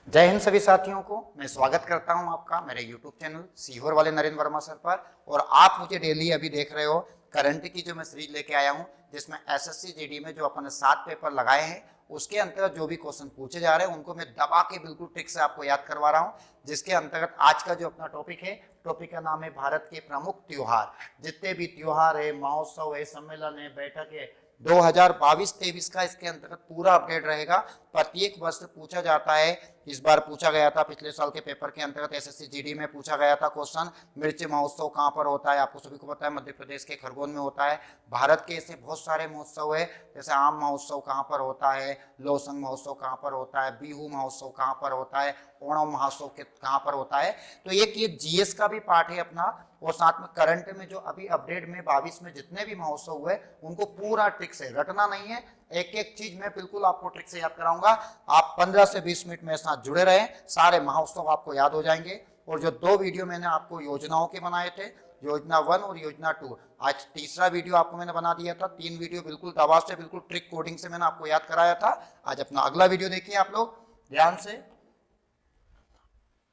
जय हिंद सभी साथियों को। मैं स्वागत करता हूं आपका मेरे YouTube चैनल सीहोर वाले नरेंद्र वर्मा सर पर। और आप मुझे डेली अभी देख रहे हो करंट की जो मैं सीरीज लेके आया हूं, जिसमें एसएससी जीडी में जो अपन 7 पेपर लगाए हैं उसके अंतर्गत जो भी क्वेश्चन पूछे जा रहे हैं उनको मैं दबा के बिल्कुल ट्रिक से आपको याद करवा रहा हूं। जिसके अंतर्गत आज का जो अपना टॉपिक है, टॉपिक का नाम है भारत के प्रमुख त्योहार। जितने भी त्योहार है, महोत्सव है, सम्मेलन है, बैठक है, 2022-23 का इसके अंतर्गत पूरा अपडेट रहेगा। प्रत्येक वर्ष पूछा जाता है। इस बार पूछा गया था, पिछले साल के पेपर के अंतर्गत एसएससी जीडी में पूछा गया था क्वेश्चन, मिर्च महोत्सव कहाँ पर होता है। आपको सभी को पता है मध्य प्रदेश के खरगोन में होता है। भारत के ऐसे बहुत सारे महोत्सव है, जैसे आम महोत्सव कहाँ पर होता है, लोसंग महोत्सव कहाँ पर होता है, बिहू महोत्सव कहाँ पर होता है, ओणम महोत्सव कहाँ पर होता है। तो ये जीएस का भी पार्ट है अपना। और साथ में करंट में जो अभी अपडेट में 22 में जितने भी महोत्सव हुए उनको पूरा ट्रिक से रटना नहीं है। एक एक चीज मैं बिल्कुल आपको ट्रिक से याद कराऊंगा। आप 15 से 20 मिनट मेरे साथ जुड़े रहे, सारे महोत्सव आपको याद हो जाएंगे। और जो 2 वीडियो मैंने आपको योजनाओं के बनाए थे, योजना 1 और योजना 2, आज तीसरा वीडियो आपको मैंने बना दिया था। 3 वीडियो बिल्कुल दबा से बिल्कुल ट्रिक कोडिंग से मैंने आपको याद कराया था। आज अपना अगला वीडियो देखिए आप लोग ध्यान से।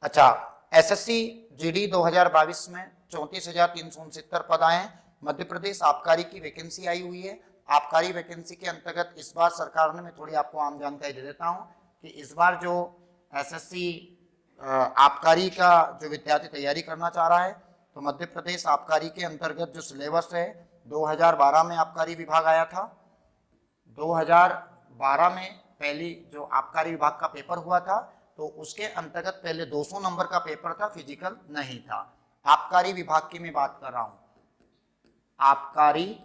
अच्छा, एसएससी जीडी 2022 में 34,369 पद आए हैं। मध्य प्रदेश आबकारी की वैकेंसी आई हुई है। आबकारी वैकेंसी के अंतर्गत इस बार सरकार ने, मैं थोड़ी आपको आम जानकारी दे देता हूं कि इस बार जो एसएससी आबकारी का जो विद्यार्थी तैयारी करना चाह रहा है, तो मध्य प्रदेश आबकारी के अंतर्गत जो सिलेबस है, 2012 में आबकारी विभाग आया था। 2012 में पहली जो आबकारी विभाग का पेपर हुआ था, तो उसके अंतर्गत पहले 200 नंबर का पेपर था, फिजिकल नहीं था। आबकारी विभाग की मैं बात कर रहा हूं। आबकारी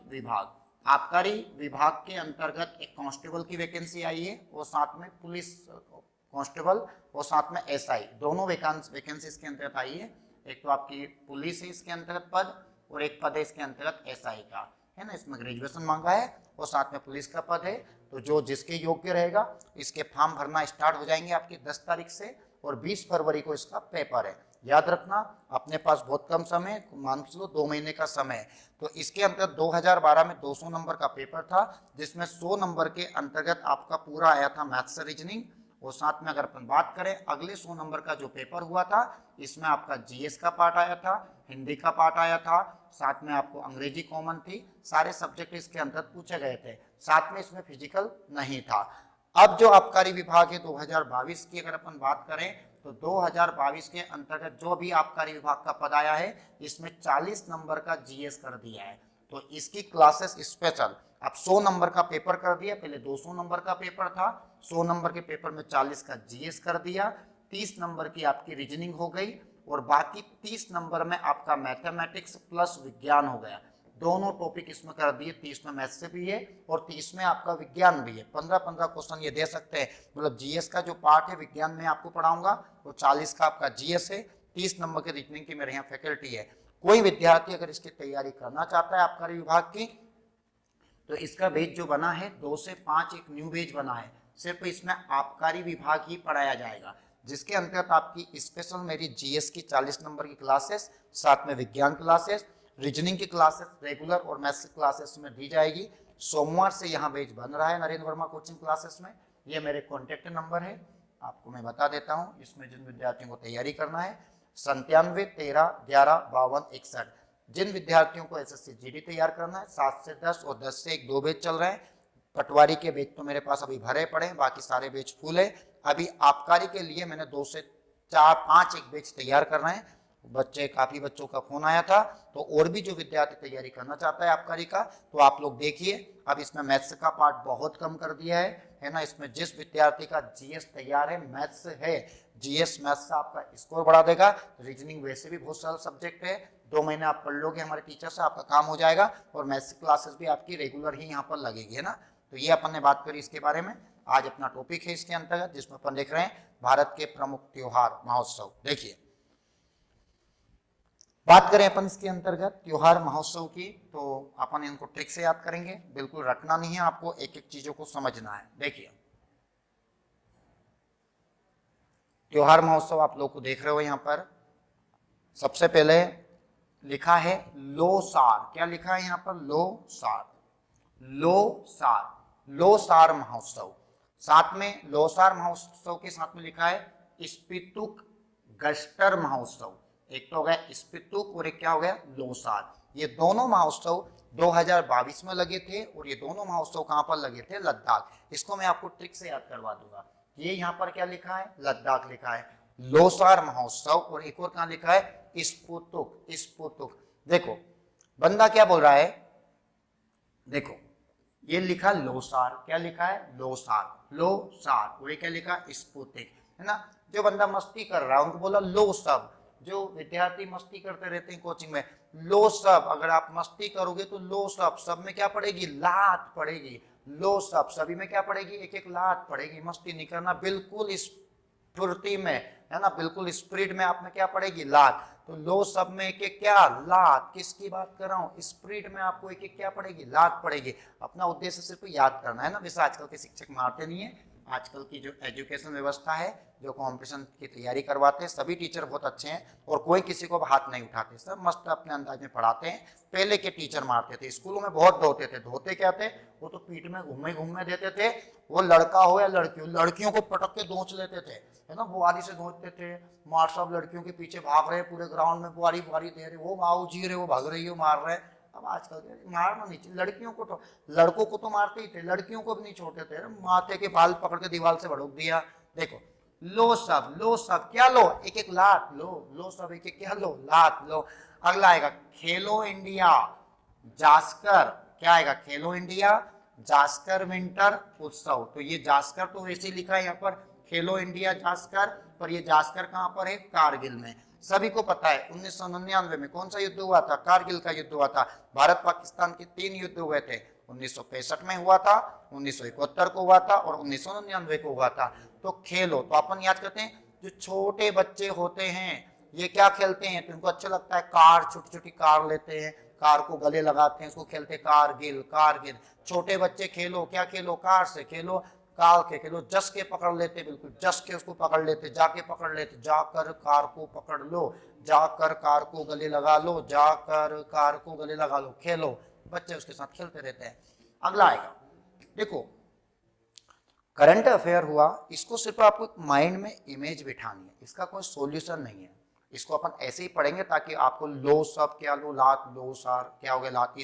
विभाग के अंतर्गत एक कांस्टेबल की वैकेंसी आई है, और साथ में पुलिस कांस्टेबल और साथ में एसआई, दोनों वैकेंसी इसके अंतर्गत आई है। एक तो आपकी पुलिस है इसके अंतर्गत पद, और एक पद है इसके अंतर्गत एसआई का, है ना। इसमें ग्रेजुएशन मांगा है और साथ में पुलिस का पद है। तो जो जिसके योग्य रहेगा, इसके फॉर्म भरना स्टार्ट हो जाएंगे आपके 10 तारीख से, और 20 फरवरी को इसका पेपर है। याद रखना, अपने पास बहुत कम समय, मान लो 2 महीने का समय। तो इसके अंतर्गत 2012 में 200 नंबर का पेपर था, जिसमें 100 नंबर के अंतर्गत आपका पूरा आया था मैथ्स रीजनिंग। और साथ में अगर अपन बात करें अगले 100 नंबर का जो पेपर हुआ था, इसमें आपका जीएस का पार्ट आया था, हिंदी का पार्ट आया था, साथ में आपको अंग्रेजी कॉमन थी। सारे सब्जेक्ट इसके अंतर्गत पूछे गए थे, साथ में इसमें फिजिकल नहीं था। अब जो आबकारी विभाग है 2022 की अगर अपन बात करें, तो 2022 के अंतर्गत जो भी आबकारी विभाग का पद आया है, इसमें 40 नंबर का जीएस कर दिया है। तो इसकी क्लासेस स्पेशल, अब 100 नंबर का पेपर कर दिया, पहले 200 नंबर का पेपर था, 100 नंबर के पेपर में 40 का जीएस कर दिया, 30 नंबर की आपकी रीजनिंग हो गई, और बाकी 30 नंबर में आपका मैथमेटिक्स प्लस विज्ञान हो गया। दोनों टॉपिक इसमें कर दिए, 30 में मैथ्स से भी है और 30 में आपका विज्ञान भी है। 15-15 क्वेश्चन ये दे सकते हैं। मतलब जीएस का जो पार्ट है विज्ञान में आपको पढ़ाऊंगा, तो 40 का आपका जीएस है, 30 नंबर की रीजनिंग की मेरे यहाँ फैकल्टी है। कोई विद्यार्थी अगर इसकी तैयारी करना चाहता है आबकारी विभाग की, तो इसका बेच जो बना है 2 से 5 एक न्यू बेच बना है, सिर्फ इसमें आबकारी विभाग ही पढ़ाया जाएगा, जिसके अंतर्गत आपकी स्पेशल मेरी जीएस की 40 नंबर की क्लासेस, साथ में विज्ञान क्लासेस, रीजनिंग की क्लासेस रेगुलर और मैथ्स की क्लासेस में दी जाएगी। सोमवार से यहाँ बेच बन रहा है नरेंद्र वर्मा कोचिंग क्लासेस में। ये मेरे कॉन्टेक्ट नंबर है, आपको मैं बता देता हूँ। इसमें जिन विद्यार्थियों को तैयारी करना है, 9713115261। जिन विद्यार्थियों को एसएससी जीडी तैयार करना है, 7 से 10 और 10 से 1 2 बैच चल रहे हैं। पटवारी के बैच तो मेरे पास अभी भरे पड़े हैं, बाकी सारे बैच फुल है। अभी आबकारी के लिए मैंने 2 से 4-5 एक बैच तैयार कर रहे हैं। काफी बच्चों का फोन आया था, तो और भी जो विद्यार्थी तैयारी करना चाहता है आबकारी का, तो आप लोग देखिए। अब इसमें मैथ्स का पार्ट बहुत कम कर दिया है ना। इसमें जिस विद्यार्थी का जीएस तैयार है, मैथ्स है, जीएस मैथ्स से आपका स्कोर बढ़ा देगा। रीजनिंग वैसे भी बहुत सारा सब्जेक्ट है, 2 महीने आप पढ़ लोगे हमारे टीचर से, आपका काम हो जाएगा। और मैथ्स क्लासेस भी आपकी रेगुलर ही यहाँ पर लगेगी, है ना। तो ये अपन ने बात करी इसके बारे में। आज अपना टॉपिक है इसके अंतर्गत, जिसमें अपन देख रहे हैं भारत के प्रमुख त्योहार महोत्सव। देखिए, बात करें अपन इसके अंतर्गत त्योहार महोत्सव की, तो अपन इनको ट्रिक से याद करेंगे, बिल्कुल रटना नहीं है, आपको एक एक चीजों को समझना है। देखिए, त्योहार महोत्सव आप लोग को देख रहे हो यहाँ पर। सबसे पहले लिखा है लोसार। क्या लिखा है यहाँ पर? लोसार। लोसार महोत्सव। साथ में लोसार महोत्सव के साथ में लिखा है स्पितुक गस्टर महोत्सव, एक तो हो गया स्पितुक और एक क्या हो गया लोसार। ये दोनों महोत्सव 2022 में लगे थे और ये दोनों महोत्सव कहां पर लगे थे, लद्दाख। इसको मैं आपको ट्रिक से याद करवा दूंगा। ये यहाँ पर क्या लिखा है, लद्दाख लिखा है, लोसार महोत्सव, और एक और कहां लिखा है, स्पुतुक, स्पुतुक। देखो बंदा क्या बोल रहा है, देखो ये लिखा लोसार, क्या लिखा है, लोसार, लोसार, और ये क्या लिखा, स्पुतिक, है ना। जो बंदा मस्ती कर रहा है उनको बोला लो सब। जो विद्यार्थी मस्ती करते रहते हैं कोचिंग में, लो सब, अगर आप मस्ती करोगे तो लो सब, सब में क्या पड़ेगी, लात पड़ेगी। लो सब, सभी में क्या पड़ेगी, एक एक लात पड़ेगी। मस्ती नहीं करना, बिल्कुल स्फूर्ति में, है ना, बिल्कुल स्पिरिट में आप में क्या पड़ेगी, लात। तो लो सब में एक एक क्या, लात। किसकी बात कर रहा हूँ, स्पिरिट में आपको एक एक क्या पड़ेगी, लात पड़ेगी। अपना उद्देश्य सिर्फ याद करना है ना। वैसे आजकल के शिक्षक मारते नहीं है, आजकल की जो एजुकेशन व्यवस्था है, जो कंपटीशन की तैयारी करवाते हैं, सभी टीचर बहुत अच्छे हैं और कोई किसी को हाथ नहीं उठाते, सब मस्त अपने अंदाज में पढ़ाते हैं। पहले के टीचर मारते थे, स्कूलों में बहुत धोते थे। धोते क्या थे, वो तो पीठ में घूमे देते थे। वो लड़का हो या लड़की हो, लड़कियों को पटक के दोंच लेते थे, है ना, बुआरी से दोंचते थे। मार साहब लड़कियों के पीछे भाग रहे, पूरे ग्राउंड में बुआरी बुआरी दे रहे, वो माओ जी रहे, वो भाग रही है, मार रहे। अब आजकल मारना नहीं चाहिए लड़कियों को, तो लड़कों को तो मारते ही थे, लड़कियों को भी नहीं छोड़ते थे। माथे के बाल पकड़ के दीवार से भड़क दिया। देखो लो सब, लो सब, क्या लो, एक एक लात लो, लो सब एक एक क्या लो, लात लो। अगला आएगा खेलो इंडिया जास्कर, क्या आएगा, खेलो इंडिया जास्कर विंटर उत्सव। तो ये जास्कर तो वैसे लिखा है यहाँ पर, खेलो इंडिया जास्कर, पर ये जास्कर कहाँ पर है, कारगिल में। सभी को पता है 1999 में कौन सा युद्ध हुआ था, कारगिल का युद्ध हुआ था। भारत पाकिस्तान के 3 युद्ध हुए थे, 1965 में हुआ था, 1971 को हुआ था और 1999 को हुआ था। तो खेलो, तो अपन याद करते हैं, जो छोटे बच्चे होते हैं ये क्या खेलते हैं, तो इनको अच्छा लगता है, कार, छोटी छोटी कार लेते हैं, कार को गले लगाते हैं, उसको खेलते कारगिल, कारगिल। छोटे बच्चे खेलो, क्या खेलो, कार से खेलो, कार के खेलो, जस के पकड़ लेते, बिल्कुल जस के उसको पकड़ लेते, जाके पकड़ लेते, जाकर कार को पकड़ लो, जाकर कार को गले लगा लो, जाकर कार को गले लगा लो, खेलो। बच्चे उसके साथ खेलते रहते हैं। अगला आएगा, देखो करंट अफेयर हुआ, इसको सिर्फ आपको माइंड में इमेज बिठानी है, इसका कोई सॉल्यूशन नहीं है। इसको अपन ऐसे ही पढ़ेंगे ताकि आपको लो सब क्या लो, लात, लो सार क्या हो गया, लात,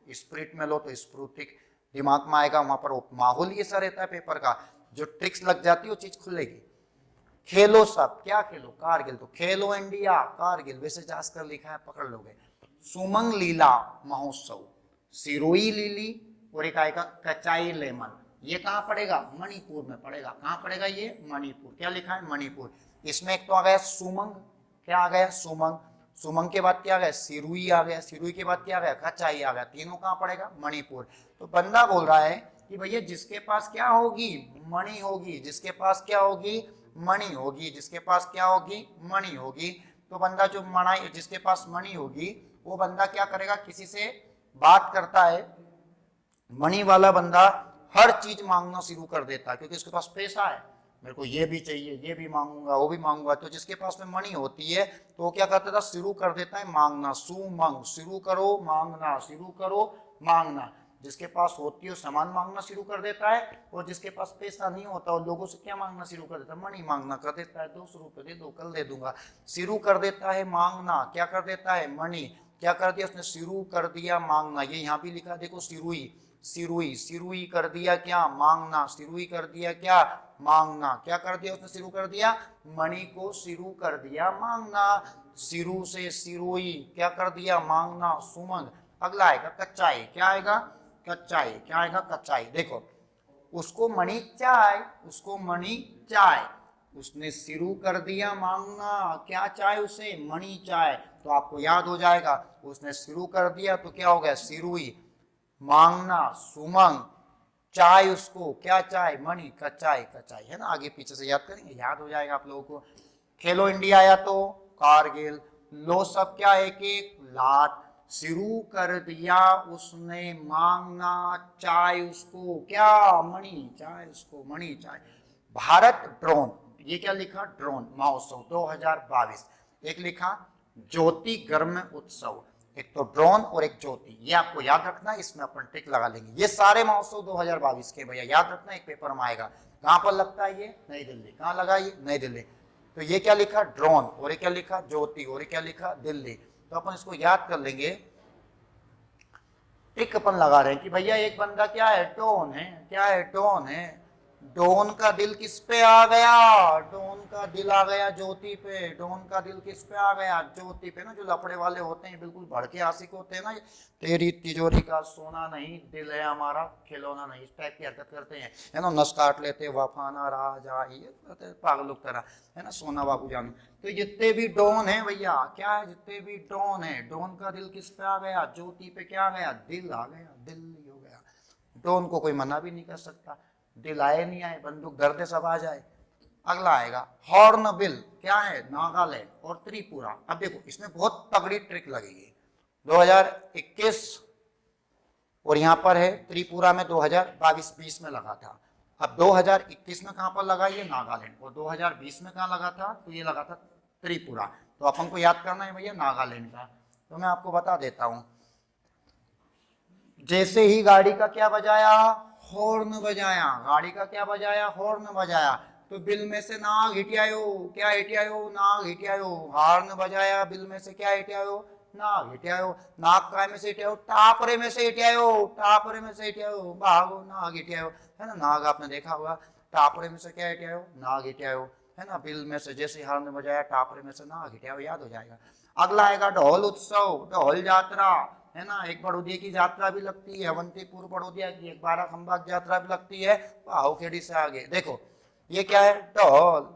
स्पिरिट में लो तो स्फूर्तिक दिमाग में आएगा। वहां पर माहौल ये सा रहता है पेपर का, जो ट्रिक्स लग जाती है वो चीज खुलेगी। खेलो सब, क्या खेलो, कारगिल, तो खेलो इंडिया कारगिल, वैसे जास्कर लिखा है, पकड़ लोगे। सुमंग लीला महोत्सव, सिरोई लीली, और एक आएगा कचाई लेमन। ये कहाँ पड़ेगा, मणिपुर में पड़ेगा। कहाँ पड़ेगा ये, मणिपुर, क्या लिखा है, मणिपुर। इसमें एक तो आ गया सुमंग, क्या आ गया, सुमंग, सुमंग के बाद क्या आ गया, सिरुई आ गया, सिरुई के बाद क्या आ गया, कचाई आ गया। तीनों कहाँ पड़ेगा, मणिपुर। तो बंदा बोल रहा है कि भैया जिसके पास क्या होगी, मणि होगी, जिसके पास क्या होगी, मणि होगी, जिसके पास क्या होगी, मणि होगी। तो बंदा जो मणाई, जिसके पास मणि होगी, वो बंदा क्या करेगा, किसी से बात करता है, मणि वाला बंदा हर चीज मांगना शुरू कर देता है, क्योंकि उसके पास पैसा है, मेरे को ये भी चाहिए, ये भी मांगूंगा, वो भी मांगूंगा। तो जिसके पास में मणि होती है तो वो क्या करता था, शुरू कर देता है मांगना, सुमंग, शुरू करो मांगना, शुरू करो मांगना। जिसके पास होती है सामान मांगना शुरू कर देता है, और जिसके पास पैसा नहीं होता और लोगों से क्या मांगना शुरू कर देता है, मणि मांगना कर देता है। 200 रुपये दे दो, कल दे दूंगा। शुरू कर देता है मांगना, क्या कर देता है, मणि, क्या कर दिया उसने, शुरू कर दिया मांगना। ये यहाँ भी लिखा देखो, सिरुई, सिरुई, सिरुई कर दिया क्या, मांगना, सिरुई कर दिया क्या, मांगना। क्या कर दिया उसने, शुरू कर दिया, मणि को शुरू कर दिया मांगना। सिरु से सिरुई, क्या कर दिया, मांगना, सुमंग। अगला आएगा कच्चाई, क्या आएगा, कच्चाई, क्या आएगा, कच्चाई। देखो उसको मणि चाय, उसको मणि चाय, उसने शुरू कर दिया मांगना, क्या चाय उसे, मणि चाय। तो आपको याद हो जाएगा, उसने शुरू कर दिया तो क्या हो गया, सिरुई, मांगना, सुमंग, चाय उसको, क्या चाय, मणि, कचाई, कचाई, है ना। आगे पीछे से याद करेंगे, याद हो जाएगा आप लोगों को। खेलो इंडिया आया तो कारगिल, लो सब क्या, एक एक लात, शुरू कर दिया उसने मांगना, चाय उसको, क्या, मणि, चाय उसको, मणि, चाय। भारत ड्रोन, ये क्या लिखा, ड्रोन महोत्सव 2022। एक लिखा ज्योति गर्म उत्सव, एक तो ड्रोन और एक ज्योति, ये आपको याद रखना है, इसमें अपन टिक लगा लेंगे। ये सारे महोत्सव 2022 के भैया याद रखना, एक पेपर में आएगा। कहां पर लगता है ये? नई दिल्ली। कहां लगा ये? नई दिल्ली। तो ये क्या लिखा? ड्रोन, और ये क्या लिखा? ज्योति, और ये क्या लिखा? दिल्ली। तो अपन इसको याद कर लेंगे। टिक अपन लगा रहे हैं कि भैया एक बंदा क्या है? डॉन है। क्या है? डॉन है। डॉन का दिल किस पे आ गया? डॉन का दिल आ गया ज्योति पे। डॉन का दिल किस पे आ गया? ज्योति पे ना। जो लफड़े वाले होते हैं, बिल्कुल भड़के आशिक होते हैं ना, तेरी तिजोरी का सोना नहीं, दिल है हमारा खिलौना नहीं, इस टाइप की हरकत करते हैं, है ना। नस काट लेते, वफाना राजा, ये पागलों की तरह, है ना, सोना बाबू जान। तो जितने भी डॉन है भैया, क्या है? जितने भी डॉन है, डॉन का दिल किस पे आ गया? ज्योति पे। क्या आ गया? दिल आ गया, दिल हो गया। डॉन को कोई मना भी नहीं कर सकता। दिल आए नहीं आए, बंदूक दर्द सब आ जाए। अगला आएगा हॉर्नबिल। क्या है? नागालैंड और त्रिपुरा। अब देखो इसमें बहुत तगड़ी ट्रिक लगेगी। 2021 और यहां पर है त्रिपुरा में 2022-20 में लगा था। अब 2021 में कहां पर लगा? ये नागालैंड। और 2020 में कहां लगा था? तो ये लगा था त्रिपुरा। तो अपन को याद करना है भैया नागालैंड का। तो मैं आपको बता देता हूं। जैसे ही गाड़ी का क्या बजाया? हॉर्न बजाया। गाड़ी का क्या बजाया? हॉर्न बजाया। तो बिल में से नाग हिटियायो। क्या हिटियायो? नाग हिटियायो। हॉर्न बजाया, बिल में से क्या हिटियायो? नाग हिटियायो। नाग काय में से हिटियायो? टापरे में से हिटियायो। टापरे में से हिटियायो, भागो नाग हिटियायो, है ना। नाग आपने देखा होगा। टापरे में से क्या हिटियायो? नाग हिटियायो, है ना। बिल में से जैसे हॉर्न बजाया, टापरे में से नाग हिटियायो, याद हो जाएगा। अगला आएगा ढोल उत्सव, ढोल यात्रा, है ना। एक बड़ौदिया की यात्रा भी लगती है, अवंतीपुर बड़ौदिया की। एक बाराखंबा की यात्रा भी लगती है भावखेड़ी से आगे। देखो ये क्या है? ढोल।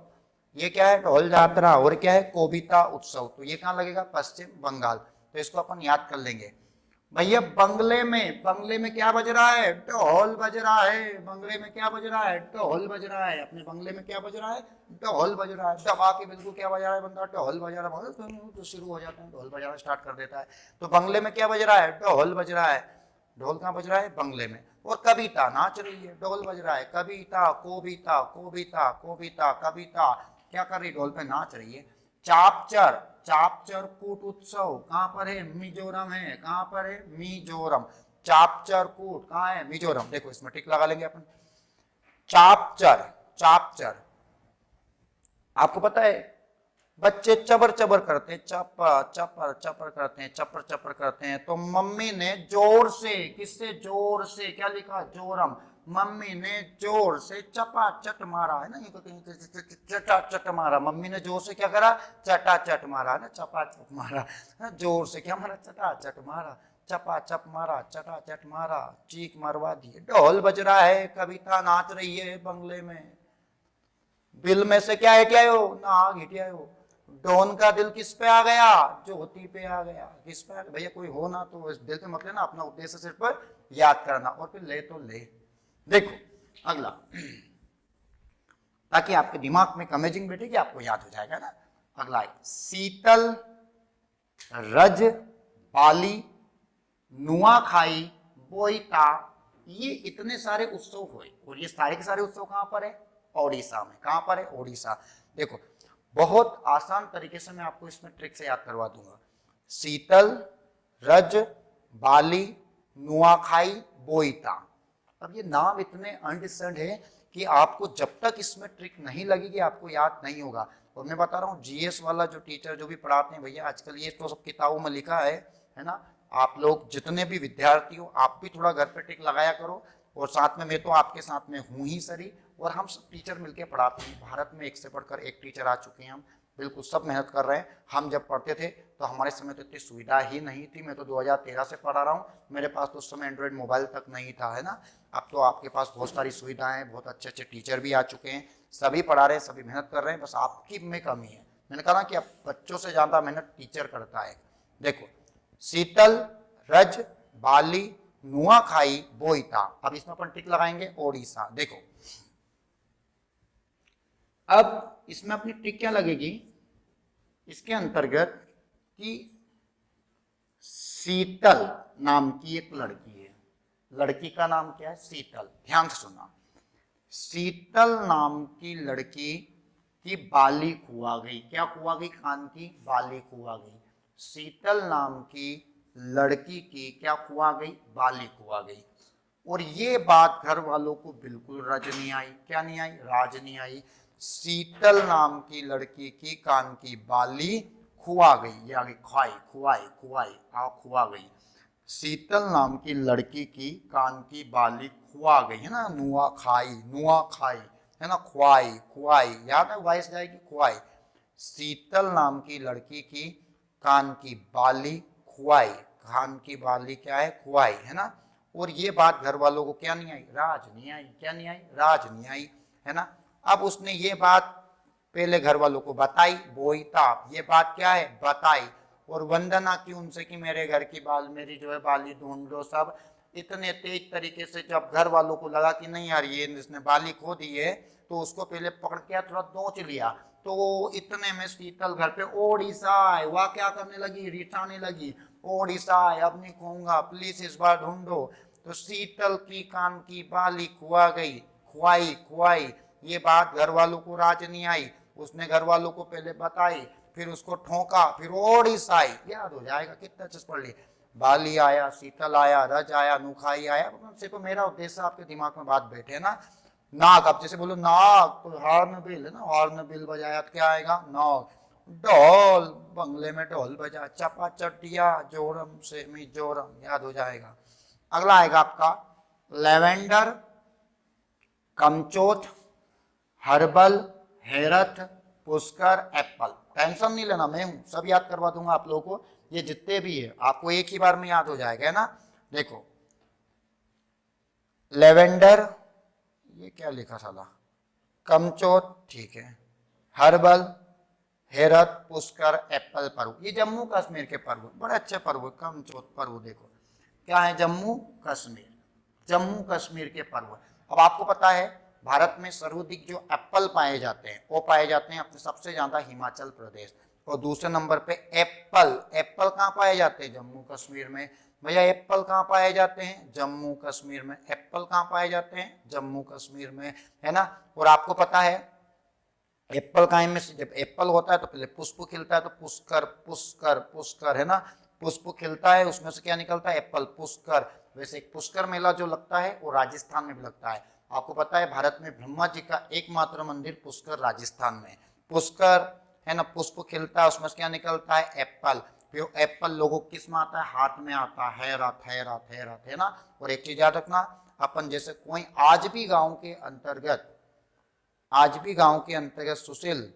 ये क्या है? ढोल यात्रा। और क्या है? कोबिता उत्सव। तो ये कहाँ लगेगा? पश्चिम बंगाल। तो इसको अपन याद कर लेंगे भैया। बंगले में क्या बज रहा है? ढोल बज रहा है। बंगले में क्या बज रहा है? ढोल बज रहा है। अपने बंगले में क्या बज रहा है? ढोल बज रहा है। दबा के बिल्कुल क्या बजा रहा है बंदा? ढोल बजा रहा है। तो शुरू हो जाता है, ढोल बजाना स्टार्ट कर देता है। तो बंगले में क्या बज रहा है? ढोल बज रहा है। ढोल कहाँ बज रहा है? बंगले में। और कविता नाच रही है, ढोल बज रहा है। कविता, कोबिता, कोबिता, कोबिता, कविता, क्या कर रही? ढोल पे नाच रही है। चापचर, चापचर कूट उत्सव कहां पर है? मिजोरम है। कहां पर है? मिजोरम। चापचर कूट कहां है? मिजोरम। देखो इसमें टिक लगा लेंगे अपन। चापचर, चापचर, आपको पता है बच्चे चबर चबर करते हैं, चपर चपर चपर करते हैं, चपर चपर करते हैं। तो मम्मी ने जोर से, किससे? जोर से, क्या लिखा? जोरम। मम्मी ने जोर से चपाचट मारा, है ना। चटाचट मारा। मम्मी ने जोर से क्या करा? चटाचट मारा, है ना। चपाचट मारा, जोर से क्या मारा? चटाचट मारा। चपाचप मारा, चटाचट मारा, चीख मरवा दी। ढोल बज रहा है, कविता नाच रही है बंगले में। बिल में से क्या हिटियायो? नाग हिटियायो। डॉन का दिल किस पे आ गया? ज्योति पे आ गया। किस पे आ गया भैया? कोई हो ना तो इस दिल पे मत लेना, अपना उद्देश्य सिर्फ याद करना, और फिर ले तो ले। देखो अगला, ताकि आपके दिमाग में अमेजिंग बैठेगी, आपको याद हो जाएगा ना। अगला शीतल, रज, बाली, नुआखाई, बोईता, ये इतने सारे उत्सव हुए। और ये सारे के सारे उत्सव कहां पर है? ओडिशा में। कहां पर है? ओडिशा। देखो बहुत आसान तरीके से मैं आपको इसमें ट्रिक से याद करवा दूंगा। शीतल, रज, बाली, नुआखाई, बोईता। अब ये नाम इतने अंडरस्टैंड है कि आपको जब तक इसमें ट्रिक नहीं लगेगी आपको याद नहीं होगा। और मैं बता रहा हूँ जीएस वाला जो टीचर जो भी पढ़ाते हैं भैया, आजकल ये तो सब किताबों में लिखा है ना। आप लोग जितने भी विद्यार्थी हो, आप भी थोड़ा घर पे टिक लगाया करो। और साथ में मैं तो आपके साथ में हूँ ही सरी, और हम सब टीचर मिलकर पढ़ाते हैं। भारत में एक से बढ़कर एक टीचर आ चुके हैं, हम बिल्कुल सब मेहनत कर रहे हैं। हम जब पढ़ते थे तो हमारे समय तो इतनी सुविधा ही नहीं थी। मैं तो 2013 से पढ़ा रहा हूँ, मेरे पास तो उस समय एंड्रॉयड मोबाइल तक नहीं था, है ना। अब तो आपके पास बहुत सारी सुविधाएं, बहुत अच्छे अच्छे टीचर भी आ चुके हैं, सभी पढ़ा रहे हैं, सभी मेहनत कर रहे हैं। बस आपकी में कमी है। मैंने कहा ना कि अब बच्चों से ज़्यादा मेहनत टीचर करता है। देखो शीतल, रज, बाली, नुआखाई, बोईता। अब इसमें अपन टिक लगाएंगे ओडिशा। देखो अब इसमें अपनी टिक क्या लगेगी? इसके अंतर्गत कि शीतल नाम की एक लड़की है। लड़की का नाम क्या है? शीतल। ध्यान से सुना। शीतल नाम की लड़की की बाली खुआ गई। क्या खुआ गई? कान की बाली खुआ गई। शीतल नाम की लड़की की क्या खुआ गई, बाली खुआ गई। और ये बात घर वालों को बिल्कुल रज नहीं आई। क्या नहीं आई, राज नहीं आई। शीतल नाम की लड़की की कान की बाली खुआ गई, ये आगे खुआई, खुआई, खुआई, खुआ गई। शीतल नाम की लड़की की कान की बाली खुआ गई, है ना, नुआ खाई, नुआ खाई, है ना, खुआई, खुआई, याद है, वाइस जाएगी, खुआई। शीतल नाम की लड़की की कान की बाली खुआई, कान की बाली क्या है, खुआई, है ना। और ये बात घर वालों को क्या नहीं आई, राज नहीं आई। क्या नहीं आई, राज नहीं आई, है ना। अब उसने ये बात पहले घर वालों को बताई, बोईताब, ये बात क्या है, बताई। और वंदना की उनसे कि मेरे घर की बाल, मेरी जो है बाली ढूंढ लो सब। इतने तेज तरीके से जब घर वालों को लगा कि नहीं यार ये इसने बाली खो दी है, तो उसको पहले पकड़ के थोड़ा नोच लिया। तो इतने में शीतल घर पे ओडिशा आए, वह क्या करने लगी, रिठाने लगी, ओडिशा आए, अब नहीं कहूंगा, प्लीज इस बार ढूंढो। तो शीतल की कान की बाली खुआ गई, खुआई, खुआई। ये बात घर वालों को राज नहीं आई। उसने घर वालों को पहले बताई, फिर उसको ठोका, फिर ओडिशा आई, याद हो जाएगा, कितना अच्छे से पढ़ ली। बाली आया, शीतल आया, रज आया, नुखाई आया। सिर्फ मेरा उद्देश्य आपके दिमाग में बात बैठे ना। नाक, अब जैसे बोलो नाक, तो हॉर्न बिल है ना, हॉर्न बिल बजाया तो क्या आएगा, नाक। ढोल, बंगले में ढोल बजा, चपा चटिया जोरम से मिजोरम, याद हो जाएगा। अगला आएगा आपका लेवेंडर, कमचोथ, हर्बल, हेरथ, पुष्कर, एप्पल। टेंशन नहीं लेना, मैं हूं, सब याद करवा दूंगा आप लोगों को। ये जितने भी है आपको एक ही बार में याद हो जाएगा, है ना। देखो लेवेंडर, ये क्या लिखा साला, कमचोत, ठीक है, हर्बल, हेरत, पुष्कर, एप्पल पर्व, ये जम्मू कश्मीर के पर्व, बड़े अच्छे पर्व। कमचोत पर्व देखो क्या है, जम्मू कश्मीर, जम्मू कश्मीर के पर्व। अब आपको पता है भारत में सर्वाधिक जो एप्पल पाए जाते हैं वो पाए जाते हैं अपने सबसे ज्यादा हिमाचल प्रदेश। और दूसरे नंबर पे एप्पल, एप्पल कहाँ पाए जाते हैं, जम्मू कश्मीर में। भैया एप्पल कहाँ पाए जाते हैं, जम्मू कश्मीर में। एप्पल कहाँ पाए जाते हैं, जम्मू कश्मीर में, है ना। और आपको पता है एप्पल का में से जब एप्पल होता है तो पहले पुष्प खिलता है, तो पुष्कर, पुष्कर, पुष्कर, है ना, पुष्प खिलता है, उसमें से क्या निकलता है, एप्पल, पुष्कर। वैसे एक पुष्कर मेला जो लगता है वो राजस्थान में भी लगता है। आपको पता है भारत में ब्रह्मा जी का एकमात्र मंदिर पुष्कर राजस्थान में, पुष्कर, है ना। पुष्प खिलता है, उसमें से क्या निकलता है, एप्पल। फिर एप्पल लोगों किस में आता है, हाथ में आता है, रथ है, रथ है, रथ, है ना। और एक चीज याद रखना, अपन जैसे कोई आज भी गांव के अंतर्गत, आज भी गांव के अंतर्गत सुशील,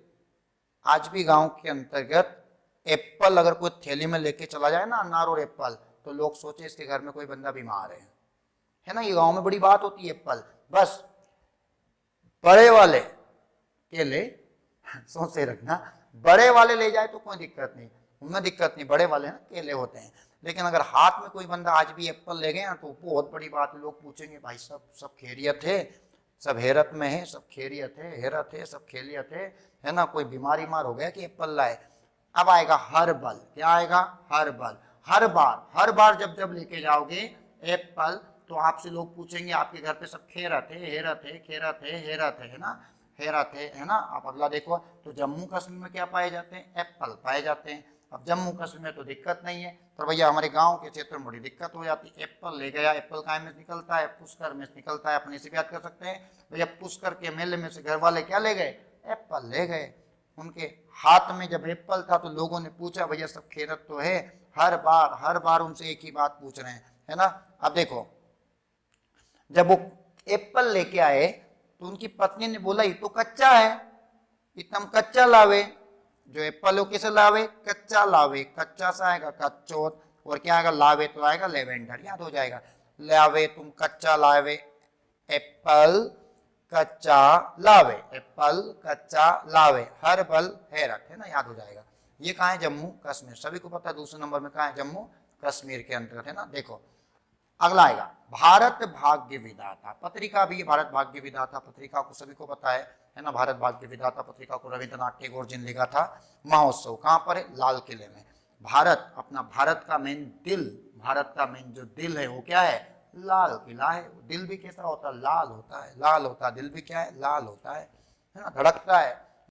आज भी गांव के अंतर्गत एप्पल अगर कोई थैली में लेके चला जाए ना, अनार और एप्पल, तो लोग सोचे इसके घर में कोई बंदा बीमार है ना। ये गांव में बड़ी बात होती है एप्पल। बस बड़े वाले केले सोचे रखना, बड़े वाले ले जाए तो कोई दिक्कत नहीं, उनमें दिक्कत नहीं, बड़े वाले ना केले होते हैं। लेकिन अगर हाथ में कोई बंदा आज भी एप्पल ले गए तो बहुत बड़ी बात है। लोग पूछेंगे भाई सब सब खैरियत है, सब हेरत में है, सब खैरियत है, हेरत है, सब खैरियत है ना, कोई बीमारी मार हो गया कि एप्पल लाए। अब आएगा हर्बल, क्या आएगा, हर्बल। हर बार जब जब लेके जाओगे एप्पल तो आपसे लोग पूछेंगे आपके घर पे सब खैरत है, हेरत है, खैरत है, हेरत है ना, हेरत है ना। आप अगला देखो, तो जम्मू कश्मीर में क्या पाए जाते हैं, एप्पल पाए जाते हैं। अब जम्मू कश्मीर में तो दिक्कत नहीं है, पर भैया हमारे गांव के क्षेत्र में बड़ी दिक्कत हो जाती है। एप्पल ले गया, एप्पल का में निकलता है, पुष्कर में निकलता है, अपने से भी याद कर सकते हैं भैया। पुष्कर के मेले में से घर वाले क्या ले गए, एप्पल ले गए। उनके हाथ में जब एप्पल था तो लोगों ने पूछा भैया सब खैरत तो है। हर बार उनसे एक ही बात पूछ रहे हैं, है ना। अब देखो जब वो एप्पल लेके आए तो उनकी पत्नी ने बोला ये तो कच्चा है, एकदम कच्चा लावे। जो एप्पल हो किसे लावे, कच्चा लावे, कच्चा सा आएगा कच्चोत, और क्या आएगा, लावे तो आएगा लेवेंडर, याद हो जाएगा। लावे, तुम कच्चा लावे, एप्पल कच्चा लावे, एप्पल कच्चा लावे, हर्बल हेरत, है ना, याद हो जाएगा। ये कहाँ है, जम्मू कश्मीर, सभी को पता है। दूसरे नंबर में कहाँ है, जम्मू कश्मीर के अंतर्गत, है ना। देखो अगला आएगा भारत भाग्य विधाता पत्रिका, भी भारत भाग्य विधाता पत्रिका को सभी को पता है ना। भारत भाग्य विधाता पत्रिका को रविंद्रनाथ टैगोर जी ने लिखा था। महोत्सव कहाँ पर है, लाल किले में। भारत, अपना भारत का मेन दिल, भारत का मेन जो दिल है वो क्या है, लाल किला है। दिल भी कैसा होता है, लाल होता है, लाल होता है, दिल भी क्या है, लाल होता है ना, धड़कता है।